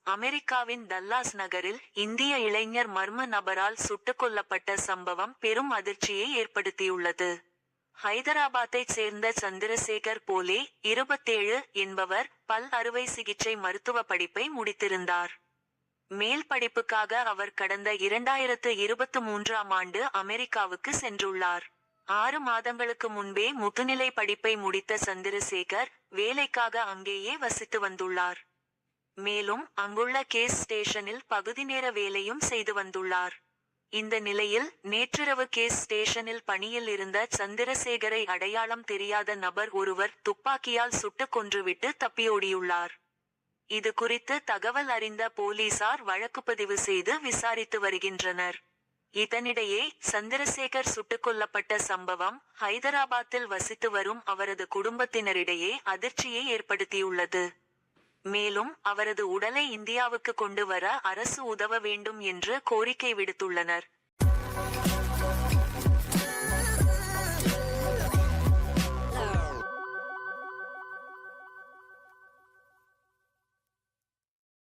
அமெரிக்காவின் டல்லாஸ் நகரில் இந்திய இளைஞர் மர்ம நபரால் சுட்டுக் கொல்லப்பட்ட சம்பவம் பெரும் அதிர்ச்சியை ஏற்படுத்தியுள்ளது. ஹைதராபாத்தைச் சேர்ந்த சந்திரசேகர் போலே, 27 என்பவர் பல் அறுவை சிகிச்சை மருத்துவ படிப்பை முடித்திருந்தார். மேல் படிப்புக்காக அவர் கடந்த 2023ஆம் ஆண்டு அமெரிக்காவுக்கு சென்றுள்ளார். 6 மாதங்களுக்கு முன்பே முதுநிலை படிப்பை முடித்த சந்திரசேகர் வேலைக்காக அங்கேயே வசித்து வந்துள்ளார். மேலும் அங்குள்ள கேஸ் ஸ்டேஷனில் பகுதி நேர வேலையும் செய்து வந்துள்ளார். இந்த நிலையில் நேற்றிரவு கேஸ் ஸ்டேஷனில் பணியில் இருந்த சந்திரசேகரை அடையாளம் தெரியாத நபர் ஒருவர் துப்பாக்கியால் சுட்டுக் கொன்றுவிட்டு தப்பியோடியுள்ளார். இது குறித்து தகவல் அறிந்த போலீசார் வழக்குப்பதிவு செய்து விசாரித்து வருகின்றனர். இதனிடையே சந்திரசேகர் சுட்டுக் கொல்லப்பட்ட சம்பவம் ஹைதராபாத்தில் வசித்து வரும் அவரது குடும்பத்தினரிடையே அதிர்ச்சியை ஏற்படுத்தியுள்ளது. மேலும் அவரது உடலை இந்தியாவுக்கு கொண்டு வர அரசு உதவ வேண்டும் என்று கோரிக்கை விடுத்துள்ளனர்.